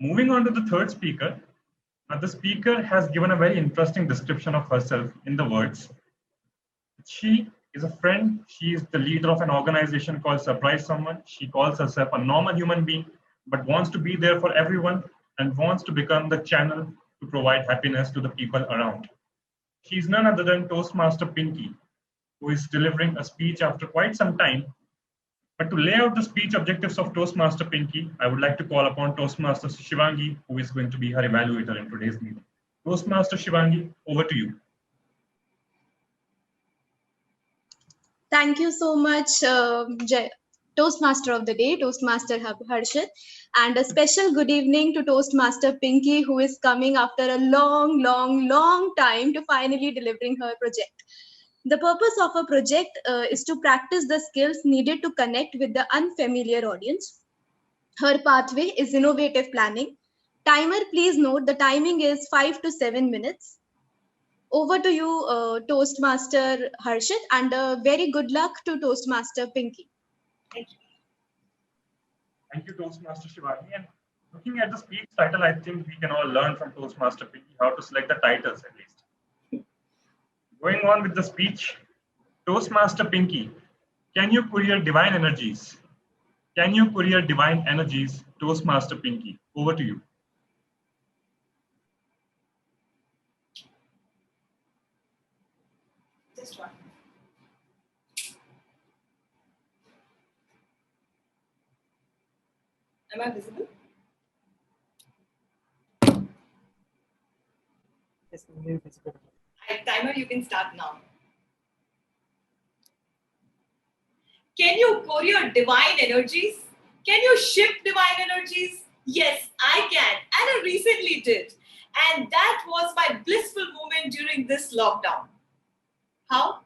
Moving on to the third speaker, the speaker has given a very interesting description of herself in the words, she is a friend. She is the leader of an organization called Surprise Someone. She calls herself a normal human being, but wants to be there for everyone and wants to become the channel to provide happiness to the people around. She is none other than Toastmaster Pinky, who is delivering a speech after quite some time. But to lay out the speech objectives of Toastmaster Pinky, I would like to call upon Toastmaster Shivangi, who is going to be her evaluator in today's meeting. Toastmaster Shivangi, over to you. Thank you so much, Toastmaster of the Day, Toastmaster Harshit, and a special good evening to Toastmaster Pinky, who is coming after a long time to finally delivering her project. The purpose of a project is to practice the skills needed to connect with the unfamiliar audience. Her pathway is innovative planning. Timer, please note the timing is 5 to 7 minutes. Over to you, Toastmaster Harshit, and very good luck to Toastmaster Pinky. Thank you. Thank you, Toastmaster Shivani. And looking at the speech title, I think we can all learn from Toastmaster Pinky how to select the titles at least. Going on with the speech, Toastmaster Pinky, can you courier divine energies? Can you courier divine energies, Toastmaster Pinky? Over to you. Just one. Am I visible? Yes, you're visible. Timer, you can start now. Can you courier divine energies? Can you ship divine energies? Yes, I can, and I recently did. And that was my blissful moment during this lockdown. How?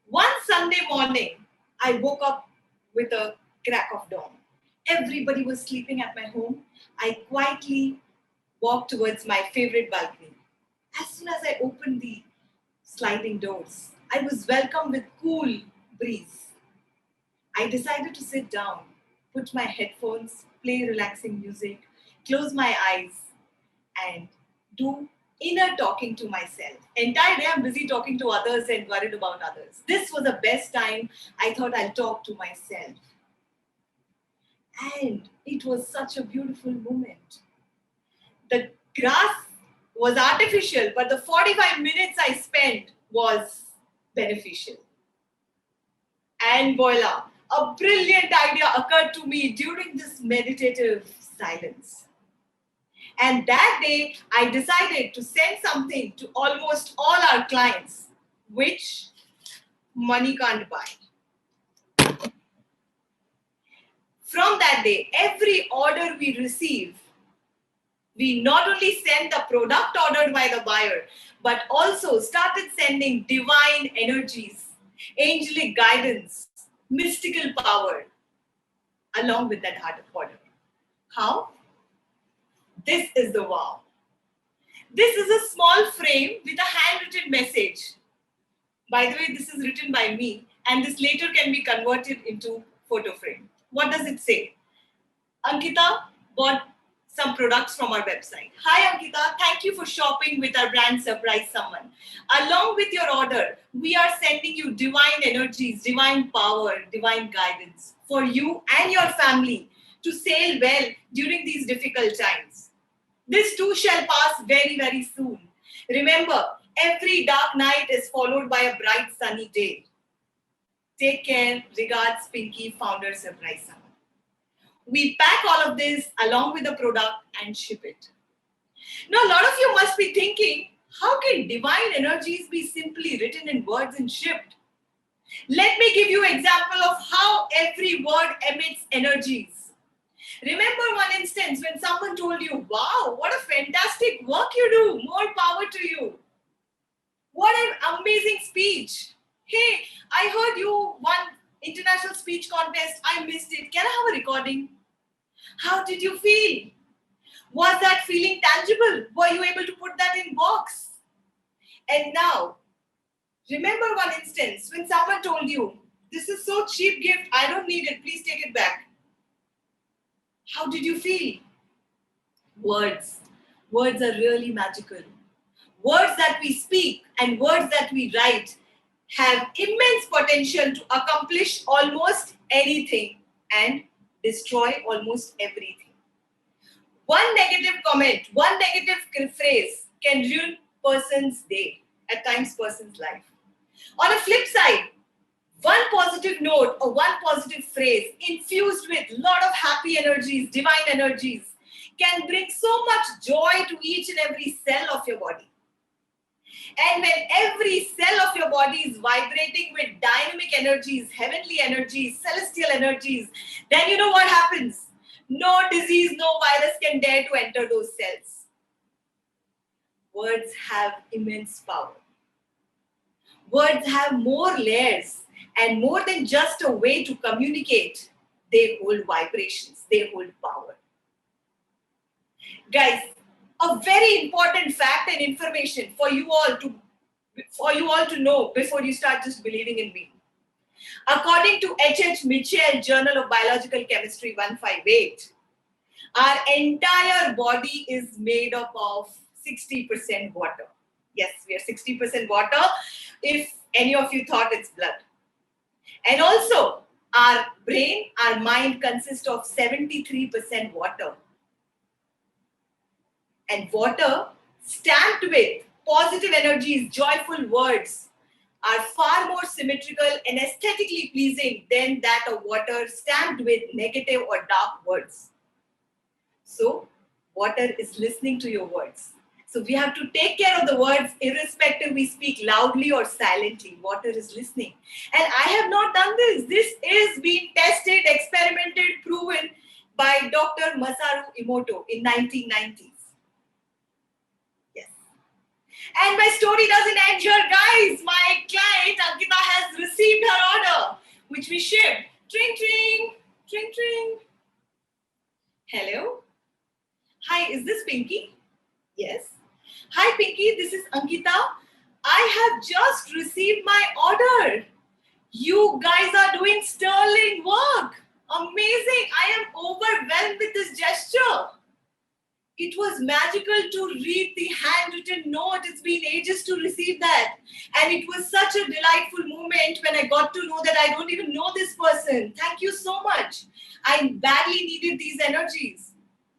One Sunday morning, I woke up with a crack of dawn. Everybody was sleeping at my home. I quietly walked towards my favorite balcony. As soon as I opened the sliding doors, I was welcomed with cool breeze. I decided to sit down, put my headphones, play relaxing music, close my eyes, and do inner talking to myself. Entire day I'm busy talking to others and worried about others. This was the best time I thought I'll talk to myself. And it was such a beautiful moment. The grass was artificial, but the 45 minutes I spent was beneficial. And voila, a brilliant idea occurred to me during this meditative silence. And that day, I decided to send something to almost all our clients, which money can't buy. From that day, every order we receive, we not only send the product ordered by the buyer, but also started sending divine energies, angelic guidance, mystical power, along with that order. How? This is the wow. This is a small frame with a handwritten message. By the way, this is written by me, and this later can be converted into photo frame. What does it say? Ankita bought some products from our website. Hi Ankita, thank you for shopping with our brand Surprise Someone. Along with your order, we are sending you divine energies, divine power, divine guidance for you and your family to sail well during these difficult times. This too shall pass very, very soon. Remember, every dark night is followed by a bright sunny day. Take care. Regards, Pinky, founder Surprise Someone. We pack all of this along with the product and ship it. Now, a lot of you must be thinking, how can divine energies be simply written in words and shipped? Let me give you an example of how every word emits energies. Remember one instance when someone told you, wow, what a fantastic work you do, more power to you. What an amazing speech. Hey, I heard you won international speech contest. I missed it. Can I have a recording? How did you feel? Was that feeling tangible? Were you able to put that in box? And now, remember one instance when someone told you, this is so cheap gift, I don't need it, please take it back. How did you feel? Words. Words are really magical. Words that we speak and words that we write have immense potential to accomplish almost anything and destroy almost everything. One negative comment, one negative phrase can ruin person's day, at times person's life. On a flip side, one positive note or one positive phrase infused with a lot of happy energies, divine energies, can bring so much joy to each and every cell of your body. And when every cell of your body is vibrating with dynamic energies, heavenly energies, celestial energies, then you know what happens? No disease, no virus can dare to enter those cells. Words have immense power. Words have more layers, and more than just a way to communicate, they hold vibrations, they hold power. Guys, a very important fact and information for you all to know before you start just believing in me. According to H.H. Mitchell, Journal of Biological Chemistry 158, our entire body is made up of 60% water. Yes, we are 60% water, if any of you thought it's blood. And also, our brain, our mind consists of 73% water. And water, stamped with positive energies, joyful words, are far more symmetrical and aesthetically pleasing than that of water stamped with negative or dark words. So, water is listening to your words. So, we have to take care of the words irrespective we speak loudly or silently. Water is listening. And I have not done this. This is being tested, experimented, proven by Dr. Masaru Emoto in 1990s. And my story doesn't end here, guys. My client, Ankita, has received her order, which we shipped. Tring, tring, tring, tring. Hello? Hi, is this Pinky? Yes. Hi, Pinky, this is Ankita. I have just received my order. You guys are doing sterling work. Amazing. I am overwhelmed with this gesture. It was magical to read the handwritten note. It's been ages to receive that. And it was such a delightful moment when I got to know that I don't even know this person. Thank you so much. I badly needed these energies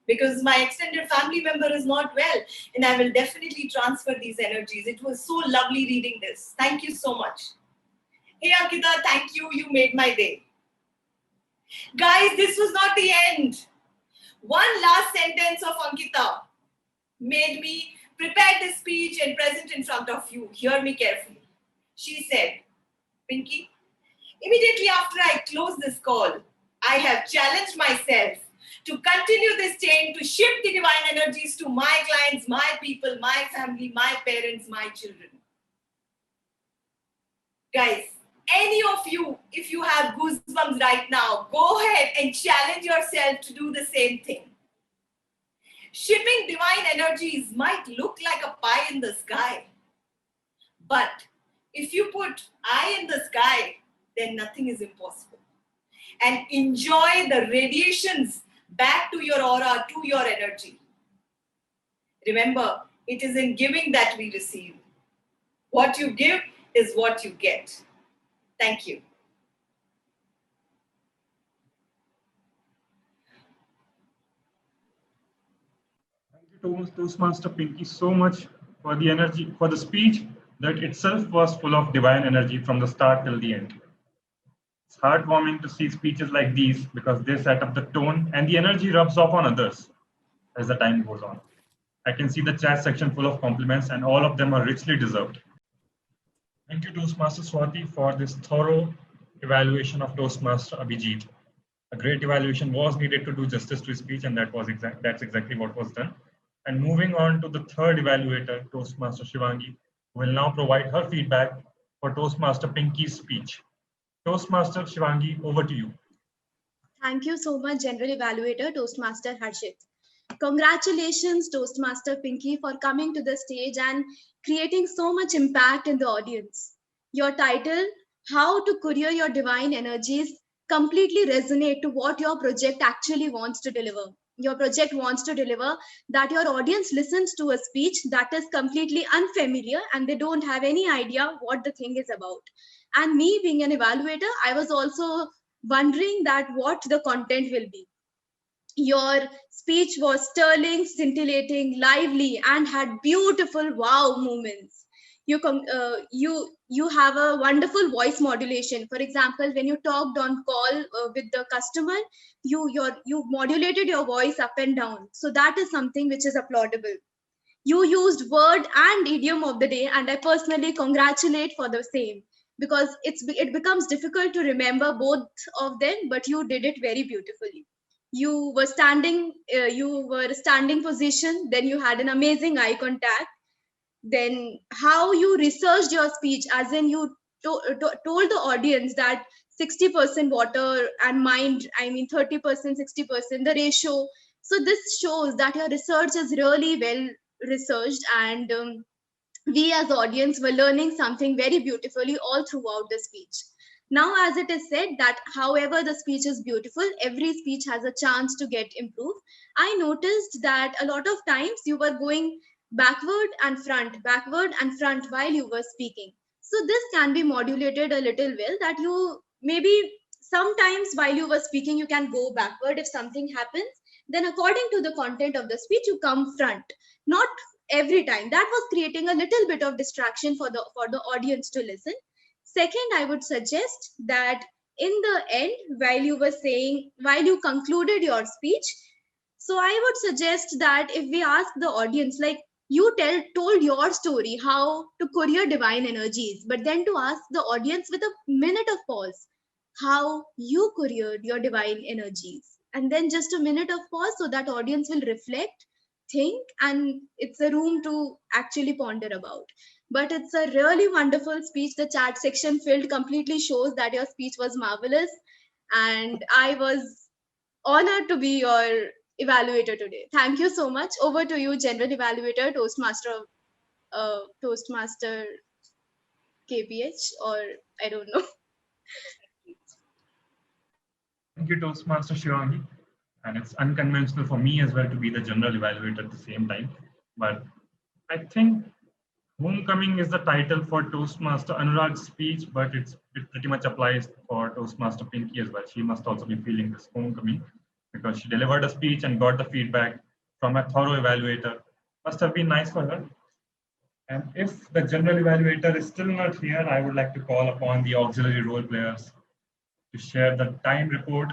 because my extended family member is not well. And I will definitely transfer these energies. It was so lovely reading this. Thank you so much. Hey, Ankita, thank you. You made my day. Guys, this was not the end. One last sentence of Ankita made me prepare this speech and present in front of you. Hear me carefully. She said, Pinky, immediately after I close this call, I have challenged myself to continue this chain, to shift the divine energies to my clients, my people, my family, my parents, my children. Guys, any of you, if you have goosebumps right now, go ahead and challenge yourself to do the same thing. Shipping divine energies might look like a pie in the sky. But if you put eye in the sky, then nothing is impossible. And enjoy the radiations back to your aura, to your energy. Remember, it is in giving that we receive. What you give is what you get. Thank you. Thank you, Toastmaster Pinky, so much for the energy, for the speech that itself was full of divine energy from the start till the end. It's heartwarming to see speeches like these because they set up the tone and the energy rubs off on others as the time goes on. I can see the chat section full of compliments and all of them are richly deserved. Thank you, Toastmaster Swati, for this thorough evaluation of Toastmaster Abhijit. A great evaluation was needed to do justice to his speech, and that's exactly what was done. And moving on to the third evaluator, Toastmaster Shivangi, who will now provide her feedback for Toastmaster Pinky's speech. Toastmaster Shivangi, over to you. Thank you so much, General Evaluator Toastmaster Harshit. Congratulations, Toastmaster Pinky, for coming to the stage and creating so much impact in the audience. Your title, How to Courier Your Divine Energies, completely resonate to what your project actually wants to deliver. your project wants to deliver, that your audience listens to a speech that is completely unfamiliar and they don't have any idea what the thing is about. And me being an evaluator, I was also wondering that what the content will be. Your speech was sterling, scintillating, lively, and had beautiful wow moments. You have a wonderful voice modulation. For example, when you talked on call with the customer, you modulated your voice up and down. So that is something which is applaudable. You used word and idiom of the day, and I personally congratulate for the same, because it becomes difficult to remember both of them, but you did it very beautifully. You were standing position, then you had an amazing eye contact, then how you researched your speech, as in you told the audience that 60% water and mind, I mean 30%, 60%, the ratio. So this shows that your research is really well researched, and we as audience were learning something very beautifully all throughout the speech. Now, as it is said that however the speech is beautiful, every speech has a chance to get improved. I noticed that a lot of times you were going backward and front while you were speaking. So this can be modulated a little well, that you maybe sometimes while you were speaking, you can go backward if something happens. Then according to the content of the speech, you come front. Not every time. That was creating a little bit of distraction for the audience to listen. Second, I would suggest that in the end, while you concluded your speech, so I would suggest that if we ask the audience, like you told your story, how to courier divine energies, but then to ask the audience with a minute of pause, how you couriered your divine energies, and then just a minute of pause so that audience will reflect, think, and it's a room to actually ponder about. But it's a really wonderful speech. The chat section filled completely shows that your speech was marvelous, and I was honored to be your evaluator today. Thank you so much. Over to you, general evaluator, Toastmaster KPH, or I don't know. Thank you, Toastmaster Shivangi. And it's unconventional for me as well to be the general evaluator at the same time. But I think Homecoming is the title for Toastmaster Anurag's speech, but it pretty much applies for Toastmaster Pinky as well. She must also be feeling this homecoming because she delivered a speech and got the feedback from a thorough evaluator. Must have been nice for her. And if the general evaluator is still not here, I would like to call upon the auxiliary role players to share the time report.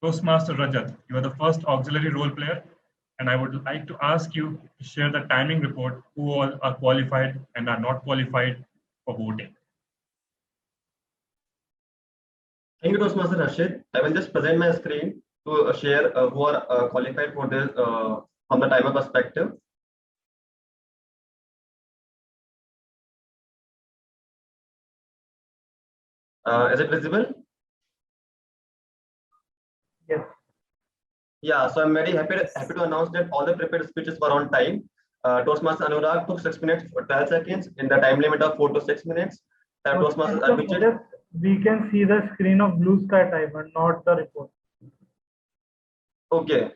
Toastmaster Rajat, you are the first auxiliary role player, and I would like to ask you to share the timing report, who all are qualified and are not qualified for voting. Thank you, Toastmaster Harshit. I will just present my screen to share who are qualified for this from the timer perspective. Is it visible? Yes. Yeah, so I'm very happy to announce that all the prepared speeches were on time. Toastmaster Anurag took 6 minutes 12 seconds in the time limit of 4 to 6 minutes. Toastmaster Abhijit. We can see the screen of Blue Sky timer, not the report. Okay.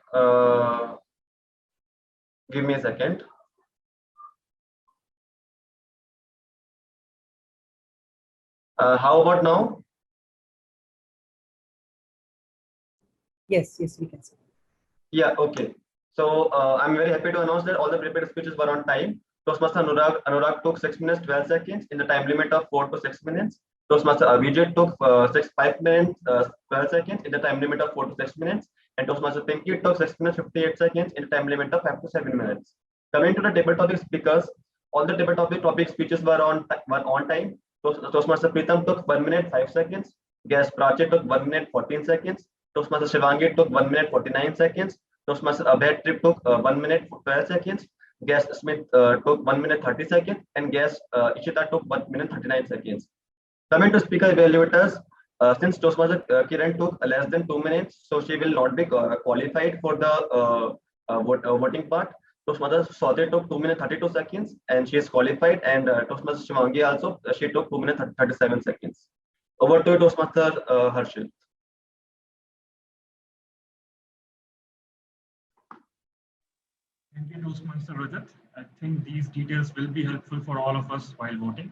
Give me a second. How about now? Yes, we can see. Yeah, okay. So I'm very happy to announce that all the prepared speeches were on time. Toastmaster Anurag took 6 minutes 12 seconds in the time limit of 4 to 6 minutes. Toastmaster Abhijit took 5 minutes 12 seconds in the time limit of 4 to 6 minutes. And Toastmaster Pinky took 6 minutes 58 seconds in the time limit of 5 to 7 minutes. Coming to the table topic speakers, all the table topic speeches were on time. Toastmaster Pritam took 1 minute 5 seconds. Guest Prachi took 1 minute 14 seconds. Toastmaster Shivangi took 1 minute 49 seconds. Toastmaster Abhay Trip took 1 minute 12 seconds. Guest Smith took 1 minute 30 seconds. And guest Ishita took 1 minute 39 seconds. Coming to speaker evaluators, since Toastmaster Kiran took less than 2 minutes, so she will not be qualified for the voting part. Toastmaster Saute took 2 minutes 32 seconds and she is qualified. And Toastmaster Shivangi also, she took 2 minutes 37 seconds. Over to Toastmaster Harshit. Thank you, Toastmaster Rajat. I think these details will be helpful for all of us while voting.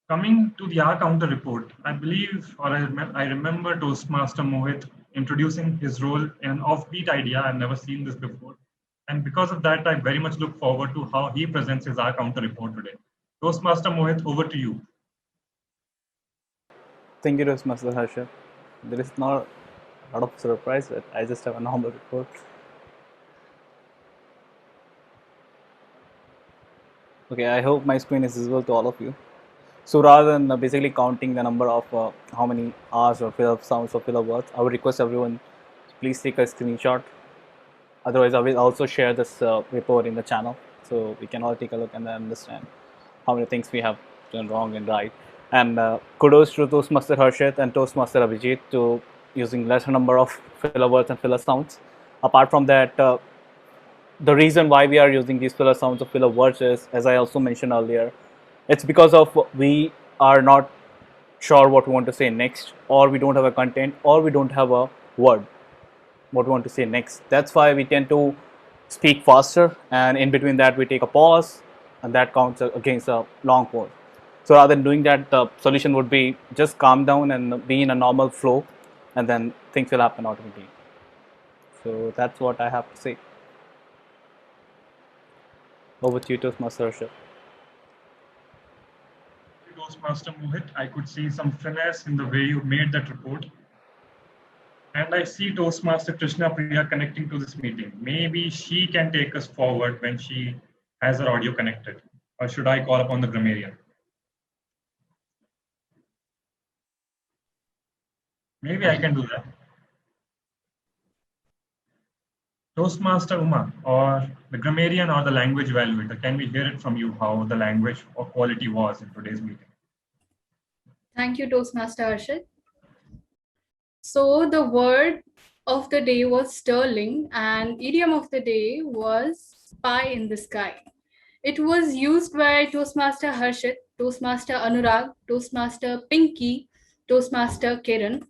Coming to the R counter report, I believe, or I remember Toastmaster Mohit introducing his role in an offbeat idea. I've never seen this before. And because of that, I very much look forward to how he presents his R counter report today. Toastmaster Mohit, over to you. Thank you, Toastmaster Harsha. There is not a lot of surprise, but I just have a normal report. Okay, I hope my screen is visible to all of you. So rather than basically counting the number of how many R's or fill-up sounds or fill-up words, I would request everyone to please take a screenshot. Otherwise, I will also share this report in the channel so we can all take a look and then understand how many things we have done wrong and right. And kudos to Toastmaster Harshit and Toastmaster Abhijit to using lesser number of filler words and filler sounds. Apart from that, the reason why we are using these filler sounds or filler words is, as I also mentioned earlier, it's because of we are not sure what we want to say next, or we don't have a content, or we don't have a word what we want to say next. That's why we tend to speak faster, and in between that we take a pause, and that counts against a long pause. So rather than doing that, the solution would be just calm down and be in a normal flow, and then things will happen automatically. So that's what I have to say. Over to you, Toastmaster Harshit. Toastmaster Mohit, I could see some finesse in the way you made that report. And I see Toastmaster Krishna Priya connecting to this meeting. Maybe she can take us forward when she has her audio connected. Or should I call upon the grammarian? Maybe I can do that. Toastmaster Uma, or the grammarian or the language evaluator, can we hear it from you how the language or quality was in today's meeting? Thank you, Toastmaster Harshit. So the word of the day was sterling, and idiom of the day was pie in the sky. It was used by Toastmaster Harshit, Toastmaster Anurag, Toastmaster Pinky, Toastmaster Kiran,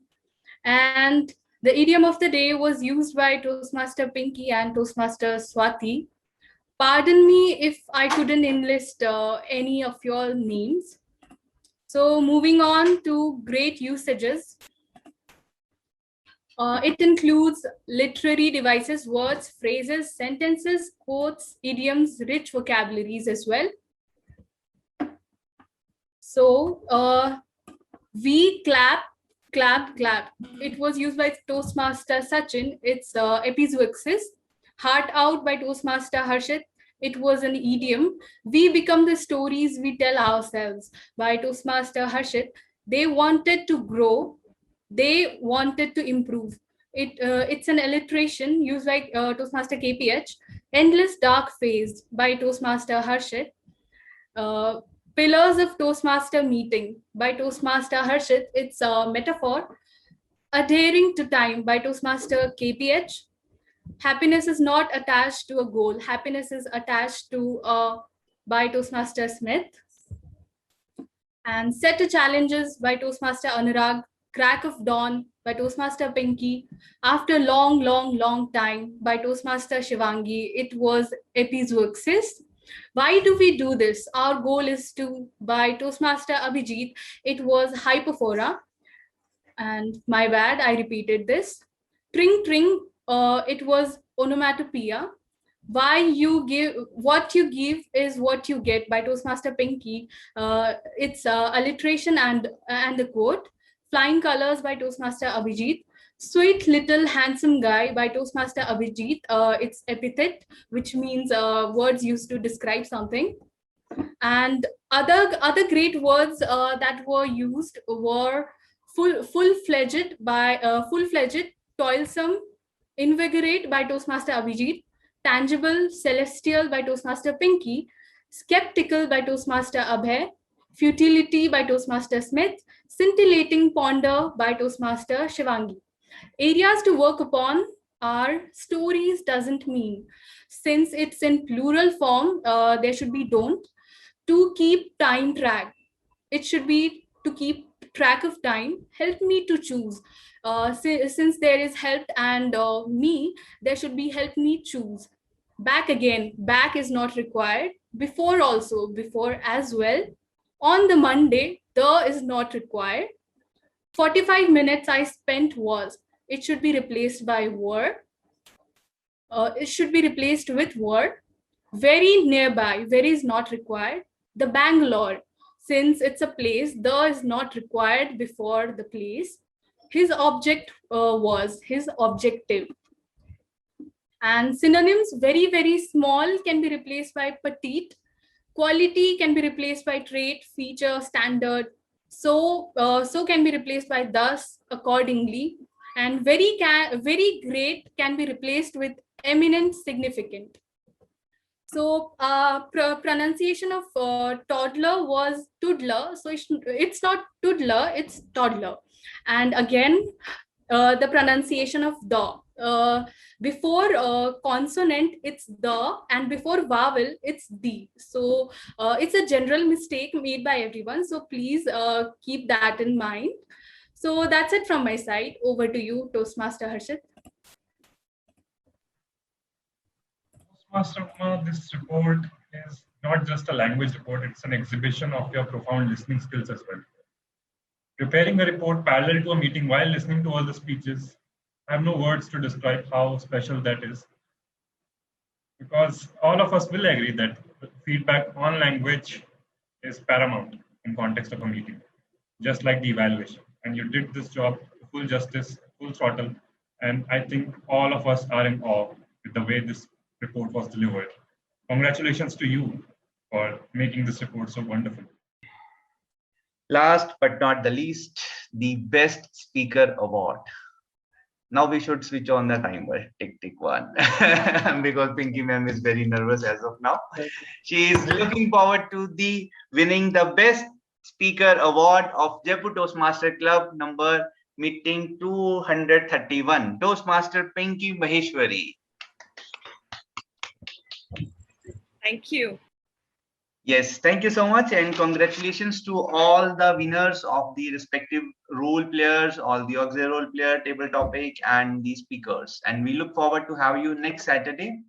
and the idiom of the day was used by Toastmaster Pinky and Toastmaster Swati. Pardon me if I couldn't enlist any of your names. So moving on to great usages. It includes literary devices, words, phrases, sentences, quotes, idioms, rich vocabularies as well. So we clap, clap, clap. It was used by Toastmaster Sachin. It's epizeuxis. Heart out by Toastmaster Harshit. It was an idiom. We become the stories we tell ourselves by Toastmaster Harshit. They wanted to grow. They wanted to improve. It's an alliteration used by Toastmaster KPH. Endless dark phase by Toastmaster Harshit. Pillars of Toastmaster meeting by Toastmaster Harshit. It's a metaphor. Adhering to time by Toastmaster KPH. Happiness is not attached to a goal. Happiness is attached to by Toastmaster Smith. And set to challenges by Toastmaster Anurag. Crack of dawn by Toastmaster Pinky. After long, long, long time by Toastmaster Shivangi. It was epizeuxis. Why do we do this? Our goal is to, by Toastmaster Abhijit, it was hypophora. And my bad, I repeated this. Tring, tring, it was onomatopoeia. Why you give, what you give is what you get by Toastmaster Pinky. It's alliteration and the quote. Flying colors by Toastmaster Abhijit. Sweet little handsome guy by Toastmaster Abhijit. It's epithet, which means words used to describe something. And other great words that were used were full-fledged by full-fledged, toilsome, invigorate by Toastmaster Abhijit, tangible, celestial by Toastmaster Pinky, skeptical by Toastmaster Abhay, futility by Toastmaster Smith, scintillating ponder by Toastmaster Shivangi. Areas to work upon are stories doesn't mean. Since it's in plural form, there should be don't. To keep time track. It should be to keep track of time. Help me to choose. Since there is help and me, there should be help me choose. Back again, back is not required. Before also, before as well. On the Monday, the is not required. 45 minutes I spent was, it should be replaced by were. It should be replaced with were. Very nearby, very is not required. The Bangalore, since it's a place, the is not required before the place. His object was, his objective. And synonyms, very, very small can be replaced by petite. Quality can be replaced by trait, feature, standard. So can be replaced by thus, accordingly. And very great can be replaced with eminent, significant. So pronunciation of toddler was toddler. So it's not toddler, it's toddler. And again, the pronunciation of the. Before consonant, it's the, and before vowel, it's the. So it's a general mistake made by everyone. So please keep that in mind. So that's it from my side. Over to you, Toastmaster Harshit. Toastmaster Uma, this report is not just a language report, it's an exhibition of your profound listening skills as well. Preparing a report parallel to a meeting while listening to all the speeches, I have no words to describe how special that is. Because all of us will agree that feedback on language is paramount in context of a meeting, just like the evaluation. And you did this job full justice, full throttle. And I think all of us are in awe with the way this report was delivered. Congratulations to you for making this report so wonderful. Last but not the least, the Best Speaker Award. Now we should switch on the timer. Tick, tick, one. Because Pinky ma'am is very nervous as of now. She is looking forward to the winning the Best Speaker Award of Jaipur Toastmaster Club number meeting 231. Toastmaster Pinky Maheshwari. Thank you. Yes, thank you so much, and congratulations to all the winners of the respective role players, all the auxiliary role player, table topic, and the speakers. And we look forward to have you next Saturday